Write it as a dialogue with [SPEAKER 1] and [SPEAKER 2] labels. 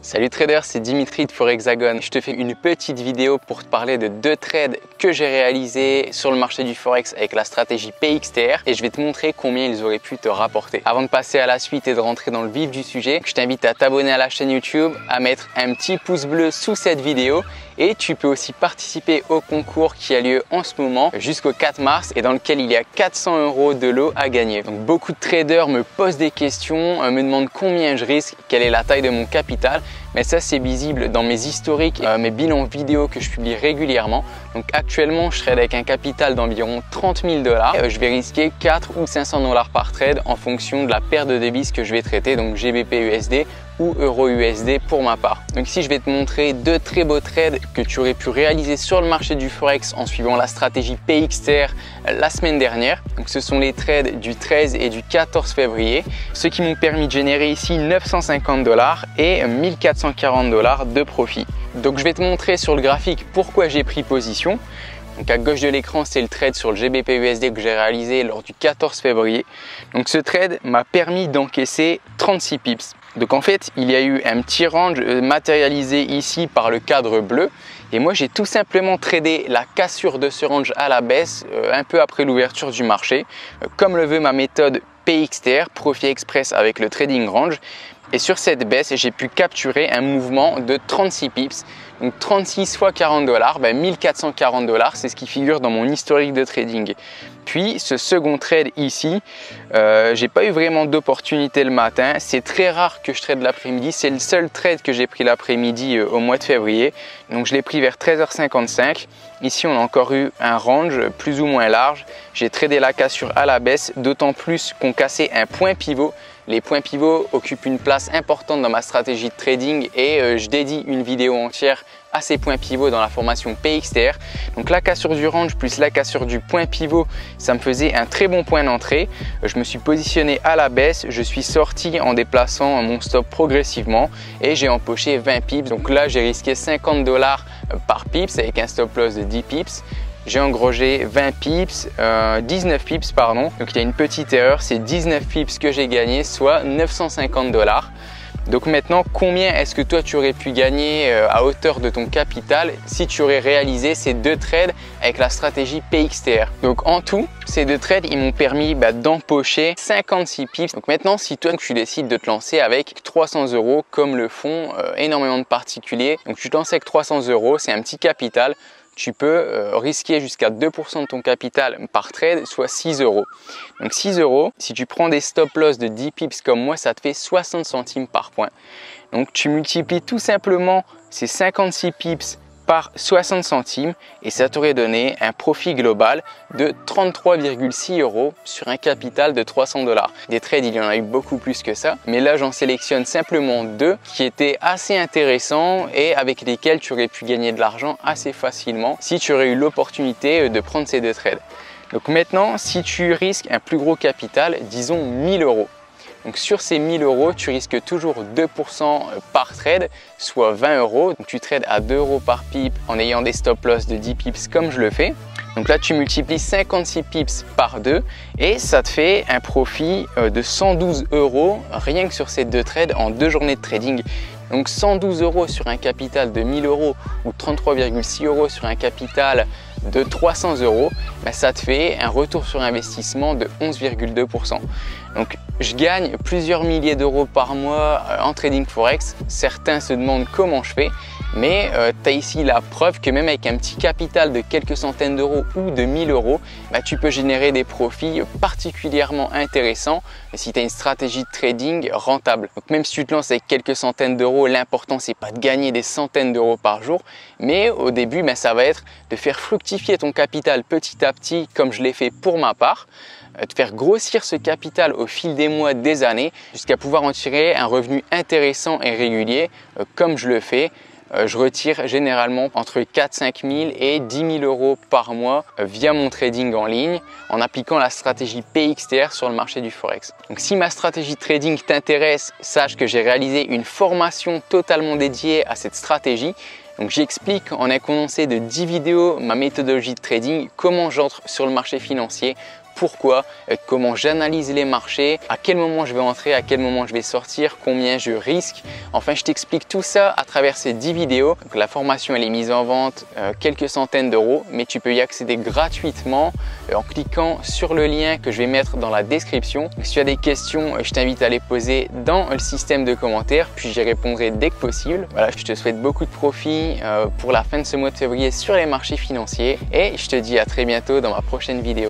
[SPEAKER 1] Salut trader, c'est Dimitri de Forexagon. Je te fais une petite vidéo pour te parler de 2 trades que j'ai réalisés sur le marché du Forex avec la stratégie PXTR et je vais te montrer combien ils auraient pu te rapporter. Avant de passer à la suite et de rentrer dans le vif du sujet, je t'invite à t'abonner à la chaîne YouTube, à mettre un petit pouce bleu sous cette vidéo et tu peux aussi participer au concours qui a lieu en ce moment jusqu'au 4 mars et dans lequel il y a 400 € de lot à gagner. Donc beaucoup de traders me posent des questions, me demandent combien je risque, quelle est la taille de mon capital. Mais ça c'est visible dans mes historiques, mes bilans vidéo que je publie régulièrement. Donc actuellement je trade avec un capital d'environ 30 000 $. Je vais risquer 4 ou 500 $ par trade en fonction de la paire de devises que je vais traiter, donc GBP USD ou Euro USD pour ma part. Donc ici je vais te montrer 2 très beaux trades que tu aurais pu réaliser sur le marché du Forex en suivant la stratégie PXTR la semaine dernière. Donc ce sont les trades du 13 et du 14 février, ceux qui m'ont permis de générer ici 950 $ et 1440 $ de profit. Donc je vais te montrer sur le graphique pourquoi j'ai pris position. Donc à gauche de l'écran, c'est le trade sur le GBP USD que j'ai réalisé lors du 14 février. Donc ce trade m'a permis d'encaisser 36 pips. Donc en fait, il y a eu un petit range matérialisé ici par le cadre bleu. Et moi, j'ai tout simplement tradé la cassure de ce range à la baisse un peu après l'ouverture du marché, comme le veut ma méthode PXTR, Profit Express avec le Trading Range. Et sur cette baisse, j'ai pu capturer un mouvement de 36 pips. Donc 36 fois 40 $, 1440 $, c'est ce qui figure dans mon historique de trading. Puis ce second trade ici, j'ai pas eu vraiment d'opportunité le matin. C'est très rare que je trade l'après-midi. C'est le seul trade que j'ai pris l'après-midi au mois de février. Donc je l'ai pris vers 13h55. Ici, on a encore eu un range plus ou moins large. J'ai tradé la cassure à la baisse, d'autant plus qu'on cassait un point pivot. Les points pivots occupent une place importante dans ma stratégie de trading et je dédie une vidéo entière à ces points pivots dans la formation PXTR. Donc la cassure du range plus la cassure du point pivot, ça me faisait un très bon point d'entrée. Je me suis positionné à la baisse, je suis sorti en déplaçant mon stop progressivement et j'ai empoché 20 pips. Donc là, j'ai risqué 50 $ par pips avec un stop loss de 10 pips. J'ai engrangé 20 pips, 19 pips pardon. Donc il y a une petite erreur, c'est 19 pips que j'ai gagné, soit 950 $. Donc maintenant, combien est-ce que toi tu aurais pu gagner à hauteur de ton capital si tu aurais réalisé ces 2 trades avec la stratégie PXTR? Donc en tout, ces 2 trades, ils m'ont permis d'empocher 56 pips. Donc maintenant, si toi tu décides de te lancer avec 300 € comme le font énormément de particuliers, donc tu te lances avec 300 €, c'est un petit capital. Tu peux risquer jusqu'à 2% de ton capital par trade, soit 6 €. Donc 6 €, si tu prends des stop loss de 10 pips comme moi, ça te fait 60 centimes par point. Donc tu multiplies tout simplement ces 56 pips par 60 centimes et ça t'aurait donné un profit global de 33,6 € sur un capital de 300 $. Des trades, il y en a eu beaucoup plus que ça, mais là j'en sélectionne simplement 2 qui étaient assez intéressants et avec lesquels tu aurais pu gagner de l'argent assez facilement si tu aurais eu l'opportunité de prendre ces 2 trades. Donc maintenant, si tu risques un plus gros capital, disons 1000 €. Donc sur ces 1000 €, tu risques toujours 2% par trade, soit 20 €. Donc tu trades à 2 € par pip en ayant des stop loss de 10 pips comme je le fais. Donc là, tu multiplies 56 pips par 2 et ça te fait un profit de 112 € rien que sur ces 2 trades en 2 journées de trading. Donc 112 € sur un capital de 1000 € ou 33,6 € sur un capital de 300 €, ça te fait un retour sur investissement de 11,2%. Donc je gagne plusieurs milliers d'euros par mois en trading forex. Certains se demandent comment je fais, mais tu as ici la preuve que même avec un petit capital de quelques centaines d'euros ou de 1000 €, tu peux générer des profits particulièrement intéressants si tu as une stratégie de trading rentable. Donc même si tu te lances avec quelques centaines d'euros, l'important c'est pas de gagner des centaines d'euros par jour, mais au début ça va être de faire fructifier ton capital petit à petit comme je l'ai fait pour ma part, de faire grossir ce capital au fil des mois, des années, jusqu'à pouvoir en tirer un revenu intéressant et régulier comme je le fais. Je retire généralement entre 4 000 – 5 000 et 10 000 € par mois via mon trading en ligne en appliquant la stratégie PXTR sur le marché du Forex. Donc si ma stratégie de trading t'intéresse, sache que j'ai réalisé une formation totalement dédiée à cette stratégie. Donc j'explique en un condensé de 10 vidéos ma méthodologie de trading, comment j'entre sur le marché financier, pourquoi, comment j'analyse les marchés, à quel moment je vais entrer, à quel moment je vais sortir, combien je risque. Enfin, je t'explique tout ça à travers ces 10 vidéos. Donc, la formation elle est mise en vente quelques centaines d'euros, mais tu peux y accéder gratuitement en cliquant sur le lien que je vais mettre dans la description. Si tu as des questions, je t'invite à les poser dans le système de commentaires, puis j'y répondrai dès que possible. Voilà, je te souhaite beaucoup de profit pour la fin de ce mois de février sur les marchés financiers et je te dis à très bientôt dans ma prochaine vidéo.